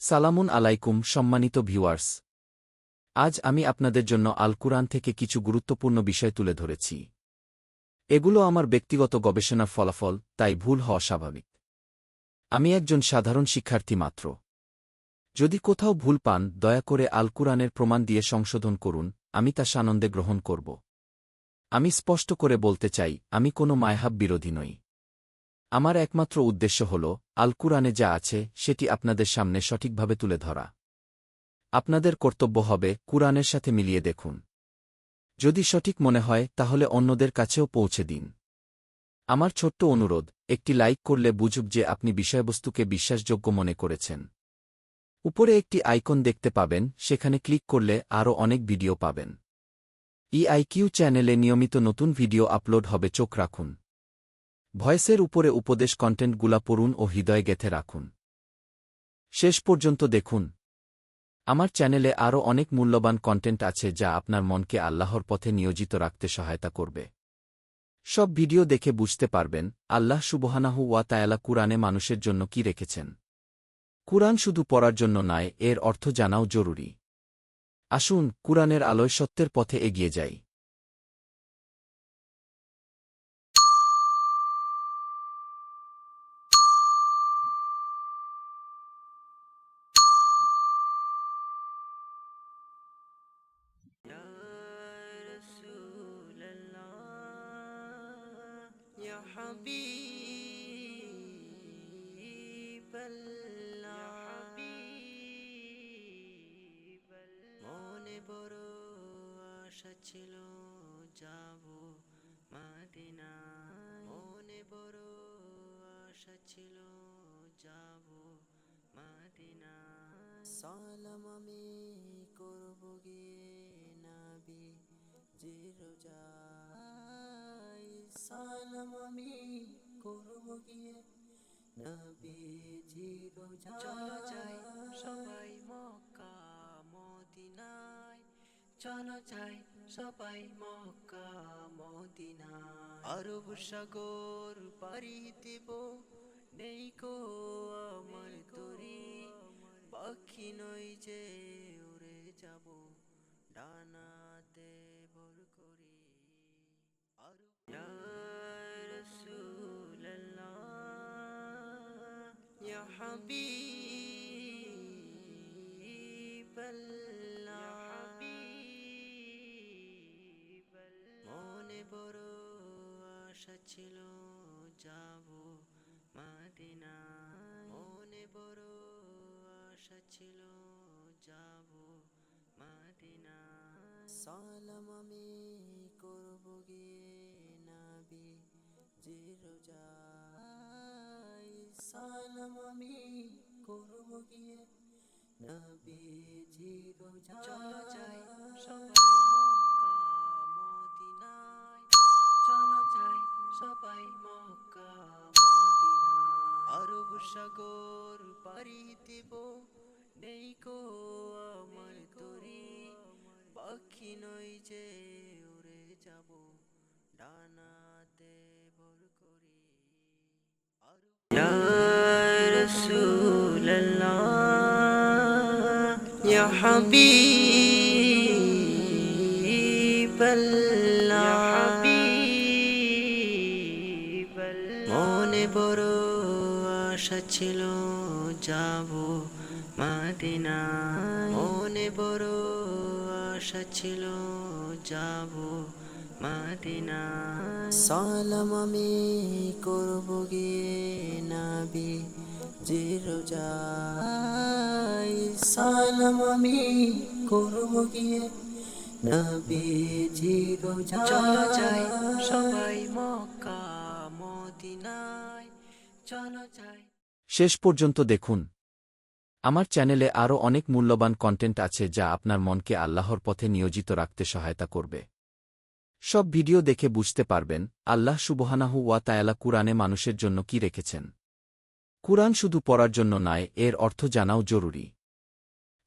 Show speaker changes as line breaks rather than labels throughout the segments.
সালামুন আলাইকুম সম্মানিত ভিউয়ার্স। আজ আমি আপনাদের জন্য আল কুরআন থেকে কিছু গুরুত্বপূর্ণ বিষয় তুলে ধরেছি। এগুলো আমার ব্যক্তিগত গবেষণার ফলাফল, তাই ভুল হওয়া স্বাভাবিক। আমি একজন সাধারণ শিক্ষার্থী মাত্র। যদি কোথাও ভুল পান, দয়া করে আল কুরআনের প্রমাণ দিয়ে সংশোধন করুন, আমি তা সানন্দে গ্রহণ করব। আমি স্পষ্ট করে বলতে চাই, আমি কোনো মায়হাব বিরোধী নই। আমার একমাত্র উদ্দেশ্য হল, আল কুরআনে যা আছে সেটি আপনাদের সামনে সঠিকভাবে তুলে ধরা। আপনাদের কর্তব্য হবে কুরআনের সাথে মিলিয়ে দেখুন। যদি সঠিক মনে হয় তাহলে অন্যদের কাছেও পৌঁছে দিন। আমার ছোট্ট অনুরোধ, একটি লাইক করলে বুঝুক যে আপনি বিষয়বস্তুকে বিশ্বাসযোগ্য মনে করেছেন। উপরে একটি আইকন দেখতে পাবেন, সেখানে ক্লিক করলে আরও অনেক ভিডিও পাবেন। ইআইকিউ চ্যানেলে নিয়মিত নতুন ভিডিও আপলোড হবে, চোখ রাখুন। ভয়েসের উপরে উপদেশ কন্টেন্টগুলা পড়ুন ও হৃদয়ে গেঁথে রাখুন। শেষ পর্যন্ত দেখুন। আমার চ্যানেলে আরও অনেক মূল্যবান কন্টেন্ট আছে যা আপনার মনকে আল্লাহর পথে নিয়োজিত রাখতে সহায়তা করবে। সব ভিডিও দেখে বুঝতে পারবেন আল্লাহ সুবহানাহু ওয়া তাআলা কুরআনে মানুষের জন্য কি রেখেছেন। কুরআন শুধু পড়ার জন্য নয়, এর অর্থ জানাও জরুরি। আসুন কুরআনের আলোয় সত্যের পথে এগিয়ে যাই।
يا رسول الله يا حبيب الله মনে বড় আশা ছিল যাব মদিনায়, মনে বড় আশা ছিল যাব মদিনায়। সালাম আমি করব গিয়ে নবী জি রোজায়, সালাম আমি করব গিয়ে নবী জি রোজায়। চলো যাই সবাই মক্কা মদিনায়, চলো যাই সবাই মক্কা মদিনায়। আরব সাগর পাড়ি দেব, নেই কো আমার তরি, পাখি নই যে উড়ে যাব, ডানাতে ভর করি। ইয়া রাসূলুল্লাহ ইয়া হাবিবাল্লাহ, মনে বড় আশা ছিল যাব মদিনায়, মনে বড় আশা ছিল যাব মদিনায়। সালাম আমি করব গিয়ে নবী জি রোজায়, সালাম আমি করব গিয়ে নবী জি রোজায়। চলো যাই সবাই মক্কা মদিনায়, চলো যাই সবাই মক্কা মদিনায়। আরব সাগর পাড়ি দেব, নেই কো আমার তরি, পাখি নই যে উড়ে যাব, ডানাতে ভর করি। ইয়া রাসূলুল্লাহ ইয়া হাবিবাল্লাহ, মনে বড় আশা ছিল যাব মদিনায়, মনে বড় আশা ছিল যাব মদিনায়। সালাম আমি করব গিয়ে নবী জি রোজায়, সালাম আমি করব গিয়ে নবী জি রোজায়। চলো যাই সবাই মক্কা মদিনায়, চলো যাই।
শেষ পর্যন্ত দেখুন। আমার চ্যানেলে আরও অনেক মূল্যবান কন্টেন্ট আছে যা আপনার মনকে আল্লাহর পথে নিয়োজিত রাখতে সহায়তা করবে। সব ভিডিও দেখে বুঝতে পারবেন আল্লাহ সুবহানাহু ওয়া তাআলা কুরআনে মানুষের জন্য কি রেখেছেন। কুরআন শুধু পড়ার জন্য নয়, এর অর্থ জানাও জরুরি।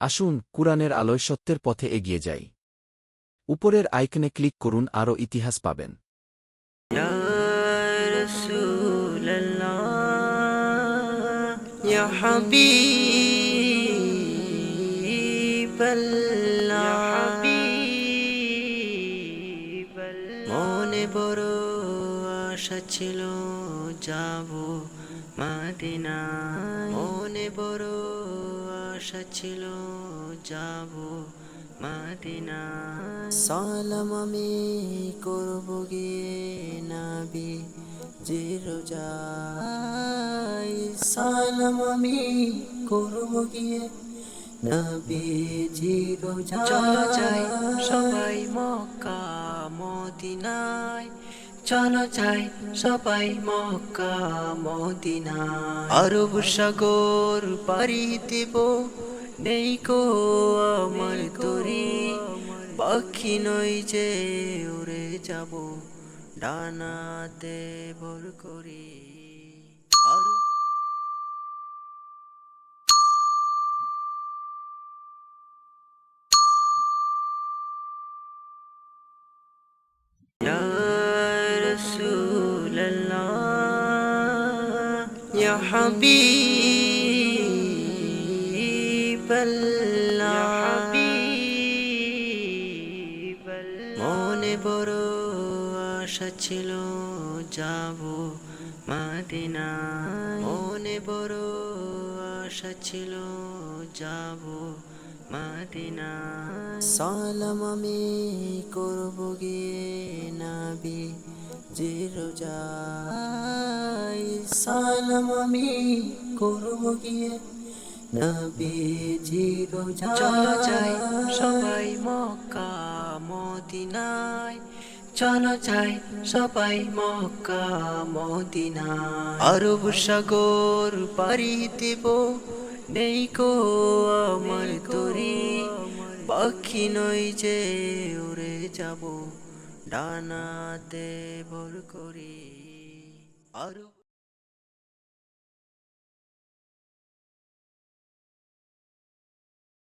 আসুন কুরআনের আলোয় সত্যের পথে এগিয়ে যাই। উপরের আইকনে ক্লিক করুন, আরও ইতিহাস পাবেন।
ইয়া রাসূলুল্লাহ ইয়া হাবিব মনে বড় আশা ছিল যাব মদিনা, মনে বড় আশা ছিল যাব মদিনা। সালাম আমি করব গিয়ে নবী যে রোজায়, সালাম আমি করব গিয়ে নবীজি রোজায়। চলো যাই সবাই মক্কা মদিনায়, চলো যাই সবাই মক্কা মদিনায়। আরব সাগর পাড়ি দেব, নেই কো আমার তরি, পাখি নই যে উড়ে যাব ডানাতে ভর করি। ইয়া রাসূলুল্লাহ, ইয়া হাবিবাল্লাহ, মনে বড় আশা ছিল যাব মদিনা, মনে বড় আশা ছিল যাব মদিনা। সালাম আমি করব গিয়ে নবী যে রোজায়, সালাম আমি করব গিয়ে নবীজি রোজায়। চলো যাই সবাই মক্কা মদিনায়, চলো যাই সবাই মক্কা মদিনায়। আরব সাগর পাড়ি দেব, নেই কো আমার তরি, পাখি নই যে উড়ে যাব ডানাতে ভর করি। আরব